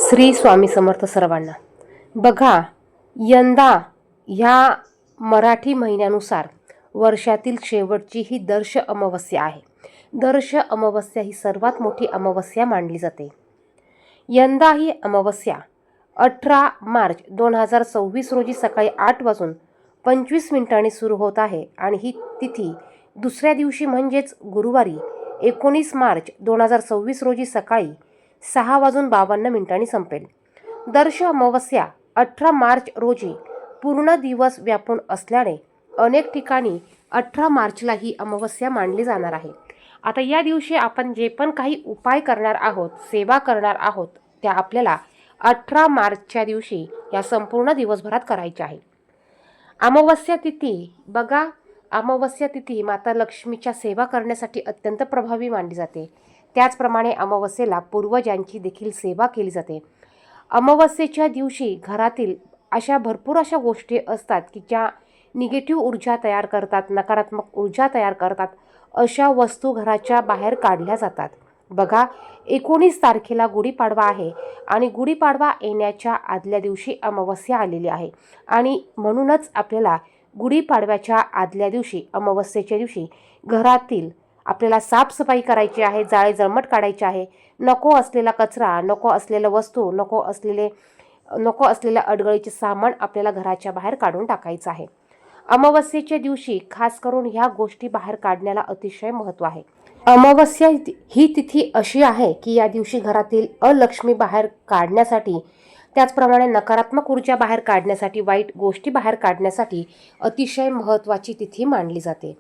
श्री स्वामी समर्थ सर्वांना. बघा, यंदा ह्या मराठी महिन्यानुसार वर्षातील शेवटची ही दर्श अमावस्या आहे. दर्श अमावस्या ही सर्वात मोठी अमावस्या मानली जाते. यंदा ही अमावस्या 18 मार्च 2026 रोजी सकाळी 8:25 सुरू होत आहे आणि ही तिथी दुसऱ्या दिवशी म्हणजेच गुरुवारी 19 मार्च 2026 रोजी सकाळी 6:52 संपेल. दर्श अमावस्या 18 मार्च रोजी पूर्ण दिवस व्यापून असल्याने अनेक ठिकाणी 18 मार्चला ही अमावस्या मानली जाणार आहे. आता या दिवशी आपण जे पण काही उपाय करणार आहोत, सेवा करणार आहोत, त्या आपल्याला 18 मार्चच्या दिवशी या संपूर्ण दिवसभरात करायच्या आहे. अमावस्या तिथी बघा, अमावस्या तिथी माता लक्ष्मीच्या सेवा करण्यासाठी अत्यंत प्रभावी मानली जाते. त्याचप्रमाणे अमावस्येला पूर्वजांची देखील सेवा केली जाते. अमावस्येच्या दिवशी घरातील भरपूर अशा गोष्टी असतात की ज्या निगेटिव्ह ऊर्जा तयार करतात, नकारात्मक ऊर्जा तयार करतात. अशा वस्तू घराच्या बाहेर काढल्या जातात. बघा, 19 तारखेला गुढीपाडवा आहे आणि गुढीपाडवा येण्याच्या आदल्या दिवशी अमावस्या आलेली आहे आणि म्हणूनच आपल्याला गुढीपाडव्याच्या आदल्या दिवशी अमावस्येच्या दिवशी घरातील आपल्याला साफसफाई करायची आहे, जाळे जळमट काढायचे आहे. नको असलेला कचरा, नको असलेल्या वस्तू, नको असलेल्या अडगळीचे सामान आपल्याला घराच्या बाहेर काढून टाकायचं आहे. अमावस्येच्या दिवशी खास करून ह्या गोष्टी बाहेर काढण्याला अतिशय महत्त्व आहे. अमावस्या ही तिथी अशी आहे की या दिवशी घरातील अलक्ष्मी बाहेर काढण्यासाठी, त्याचप्रमाणे नकारात्मक ऊर्जा बाहेर काढण्यासाठी, वाईट गोष्टी बाहेर काढण्यासाठी अतिशय महत्त्वाची तिथी मानली जाते.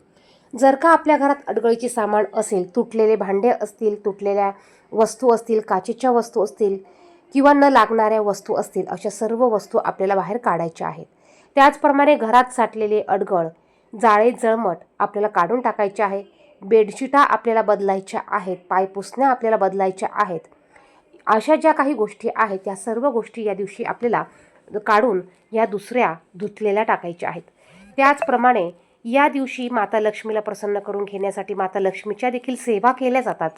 जर का आपल्या घरात अडगळीचे सामान असेल, तुटलेले भांडे असतील, तुटलेल्या वस्तू असतील, काचेच्या वस्तू असतील किंवा न लागणाऱ्या वस्तू असतील, अशा सर्व वस्तू आपल्याला बाहेर काढायच्या आहेत. त्याचप्रमाणे घरात साठलेले अडगळ, जाळे जळमट आपल्याला काढून टाकायचे आहे. बेडशिटा आपल्याला बदलायच्या आहेत, पायपुसण्या आपल्याला बदलायच्या आहेत. अशा ज्या काही गोष्टी आहेत त्या सर्व गोष्टी या दिवशी आपल्याला काढून या दुसऱ्या धुतलेल्या टाकायच्या आहेत. त्याचप्रमाणे या दिवशी माता लक्ष्मीला प्रसन्न करून घेण्यासाठी माता लक्ष्मीच्या देखील सेवा केल्या जातात.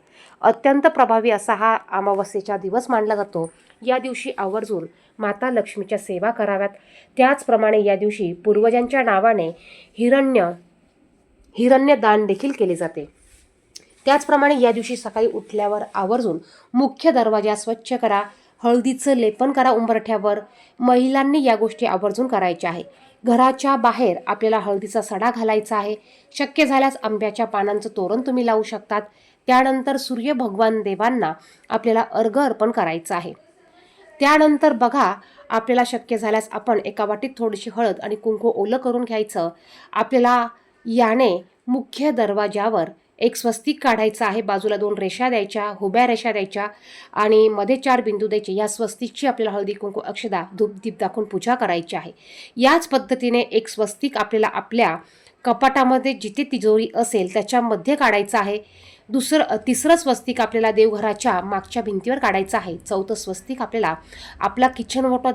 अत्यंत प्रभावी असा हा अमावस्येचा दिवस मानला जातो. या दिवशी आवर्जून माता लक्ष्मीच्या सेवा कराव्यात. त्याचप्रमाणे या दिवशी पूर्वजांच्या नावाने हिरण्य दान देखील केले जाते. त्याचप्रमाणे या दिवशी सकाळी उठल्यावर आवर्जून मुख्य दरवाजा स्वच्छ करा, हळदीचं लेपन करा उंबरठ्यावर. महिलांनी या गोष्टी आवर्जून करायच्या आहे. घराच्या बाहेर आपल्याला हळदीचा सडा घालायचा आहे. शक्य झाल्यास आंब्याच्या पानांचं तोरण तुम्ही लावू शकतात. त्यानंतर सूर्य भगवान देवांना आपल्याला अर्घ्य अर्पण करायचं आहे. त्यानंतर बघा, आपल्याला शक्य झाल्यास आपण एका वाटीत थोडीशी हळद आणि कुंकू ओलं करून घ्यायचं. आपल्याला याने मुख्य दरवाजावर एक स्वस्तिक काढायचं आहे. बाजूला 2 रेषा द्यायच्या, हुब्या रेषा द्यायच्या आणि मध्ये 4 बिंदू द्यायचे. या स्वस्तिकची आपल्याला हळदी कुंकू अक्षदा धूप दीप दाखवून पूजा करायची आहे. याच पद्धतीने एक स्वस्तिक आपल्याला आपल्या कपाटामध्ये जिथे तिजोरी असेल त्याच्यामध्ये काढायचं आहे. तिसरं स्वस्तिक आपल्याला देवघराच्या मागच्या भिंतीवर काढायचं आहे. चौथं स्वस्तिक आपल्याला आपला किचन ओटा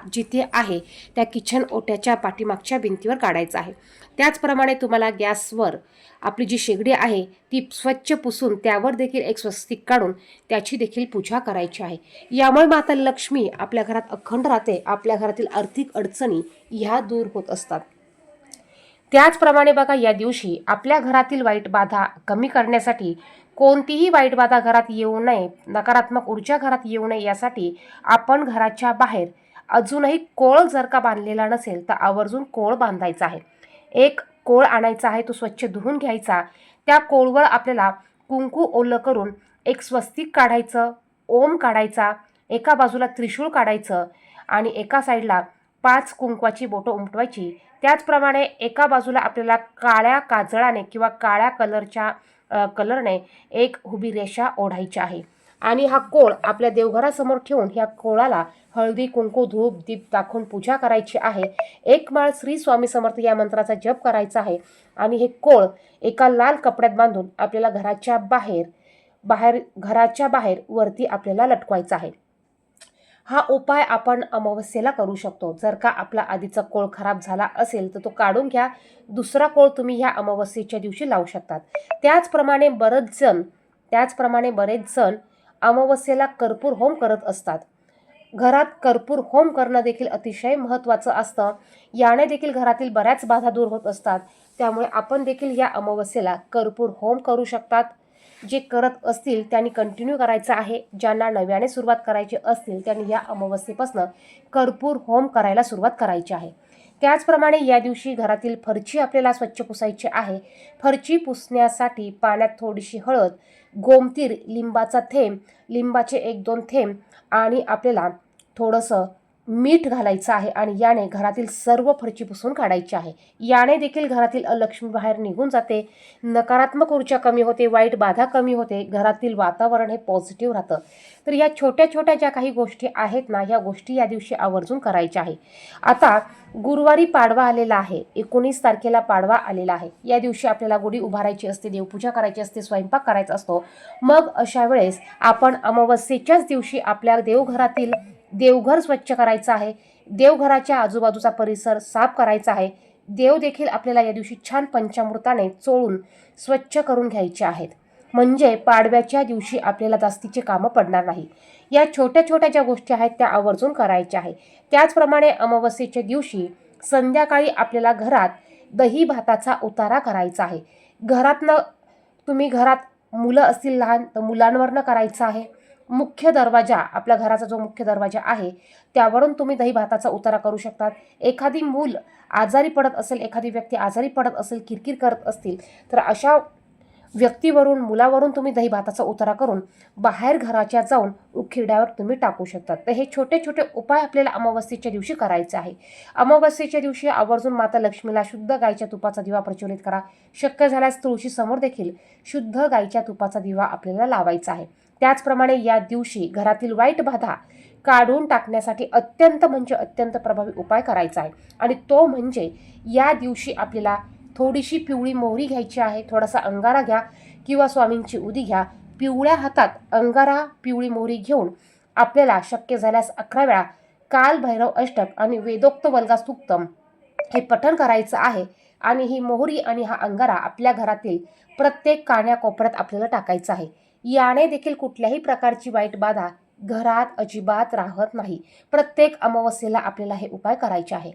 जिथे आहे त्या किचन ओट्याच्या पाठीमागच्या भिंतीवर काढायचं आहे. त्याचप्रमाणे तुम्हाला गॅसवर आपली जी शेगडी आहे ती स्वच्छ पुसून त्यावर देखील एक स्वस्तिक काढून त्याची देखील पूजा करायची आहे. यामुळे माता लक्ष्मी आपल्या घरात अखंड राहते. आपल्या घरातील आर्थिक अडचणी ह्या दूर होत असतात. त्याचप्रमाणे बघा, या दिवशी आपल्या घरातील वाईट बाधा कमी करण्यासाठी, कोणतीही वाईट बाधा घरात येऊ नये, नकारात्मक ऊर्जा घरात येऊ नये, यासाठी आपण घराच्या बाहेर अजूनही कोळ जर का बांधलेला नसेल तर आवर्जून कोळ बांधायचा आहे. एक कोळ आणायचा आहे, तो स्वच्छ धुवून घ्यायचा. त्या कोळवर आपल्याला कुंकू ओलं करून एक स्वस्तिक काढायचं, ओम काढायचा, एका बाजूला त्रिशूळ काढायचं आणि एका साईडला 5 कुंकवाची बोटं उमटवायची. त्याचप्रमाणे एका बाजूला आपल्याला काळ्या काजळाने किंवा काळ्या कलरने एक उभी रेषा ओढायची आहे आणि हा कोळ आपल्या देवघरासमोर ठेवून ह्या कोळाला हळदी कुंकू धूप दीप दाखवून पूजा करायची आहे. 1 माळ श्री स्वामी समर्थ या मंत्राचा जप करायचा आहे आणि हे कोळ एका लाल कपड्यात बांधून आपल्याला घराच्या बाहेर वरती आपल्याला लटकवायचा आहे. हा उपाय आपण अमावस्येला करू शकतो. जर का आपला आधीचा कोळ खराब झाला असेल तर तो काढून घ्या. दुसरा कोळ तुम्ही ह्या अमावस्येच्या दिवशी लावू शकतात. त्याचप्रमाणे बरेच जण अमावस्येला कर्पूर होम करत असतात. घरात कर्पूर होम करणं देखील अतिशय महत्त्वाचं असतं. याने देखील घरातील बऱ्याच बाधा दूर होत असतात. त्यामुळे आपण देखील या अमावस्येला कर्पूर होम करू शकतात. जे करत असतील त्यांनी कंटिन्यू करायचं आहे. ज्यांना नव्याने सुरुवात करायची असतील त्यांनी या अमावस्येपासून कर्पूर होम करायला सुरुवात करायची आहे. त्याचप्रमाणे या दिवशी घरातील फरची आपल्याला स्वच्छ पुसायची आहे. फरची पुसण्यासाठी पाण्यात थोडीशी हळद, गोमतीर, लिंबाचा थेंब, लिंबाचे 1-2 थेंब आणि आपल्याला थोडंसं मीठ घालायचं आहे आणि याने घरातील सर्व फरची पुसून काढायची आहे. याने देखील घरातील अलक्ष्मी बाहेर निघून जाते, नकारात्मक ऊर्जा कमी होते, वाईट बाधा कमी होते, घरातील वातावरण हे पॉझिटिव्ह राहतं. तर या छोट्या छोट्या ज्या काही गोष्टी आहेत ना, या गोष्टी या दिवशी आवर्जून करायच्या आहे. आता गुरुवारी पाडवा आलेला आहे, 19 तारखेला पाडवा आलेला आहे. या दिवशी आपल्याला गुढी उभारायची असते, देवपूजा करायची असते, स्वयंपाक करायचा असतो. मग अशा वेळेस आपण अमावस्येच्याच दिवशी आपल्या देवघरातील देवघर स्वच्छ करायचं आहे. देवघराच्या आजूबाजूचा परिसर साफ करायचा आहे. देव देखील आपल्याला या दिवशी छान पंचामृताने चोळून स्वच्छ करून घ्यायचे आहेत. म्हणजे पाडव्याच्या दिवशी आपल्याला जास्तीचे कामं पडणार नाही. या छोट्या छोट्या ज्या गोष्टी आहेत त्या आवर्जून करायच्या आहे. त्याचप्रमाणे अमावस्येच्या दिवशी संध्याकाळी आपल्याला घरात दही भाताचा उतारा करायचा आहे. तुम्ही घरात मुलं असतील लहान तर मुलांवरनं करायचं आहे. मुख्य दरवाजा, आपल्या घराचा जो मुख्य दरवाजा आहे त्यावरून तुम्ही दही भाताचा उतारा करू शकतात. एखादी मूल आजारी पडत असेल, एखादी व्यक्ती आजारी पडत असेल, किरकिर करत असतील तर अशा व्यक्तीवरून, मुलावरून तुम्ही दही भाताचा उतारा करून बाहेर घराच्या जाऊन उखिरड्यावर तुम्ही टाकू शकतात. तर हे छोटे छोटे उपाय आपल्याला अमावस्येच्या दिवशी करायचे आहे. अमावस्येच्या दिवशी आवर्जून माता लक्ष्मीला शुद्ध गायच्या तुपाचा दिवा प्रज्वलित करा. शक्य झाल्यास तुळशी समोर देखील शुद्ध गायच्या तुपाचा दिवा आपल्याला लावायचा आहे. त्याचप्रमाणे या दिवशी घरातील वाईट बाधा काढून टाकण्यासाठी अत्यंत प्रभावी उपाय करायचा आहे. आणि तो म्हणजे या दिवशी आपल्याला थोडीशी पिवळी मोहरी घ्यायची आहे. थोडासा अंगारा घ्या किंवा स्वामींची उदी घ्या. पिवळ्या हातात अंगारा, पिवळी मोहरी घेऊन आपल्याला शक्य झाल्यास 11 वेळा काल भैरव अष्टक आणि वेदोक्त वल्गा सूक्तम हे पठण करायचं आहे. आणि ही मोहरी आणि हा अंगारा आपल्या घरातील प्रत्येक कान्याकोपऱ्यात आपल्याला टाकायचा आहे. याने देखील कुठल्याही प्रकारची वाईट बाधा घरात अजिबात राहत नाही. प्रत्येक अमावस्येला आपल्याला हे उपाय करायचे आहे.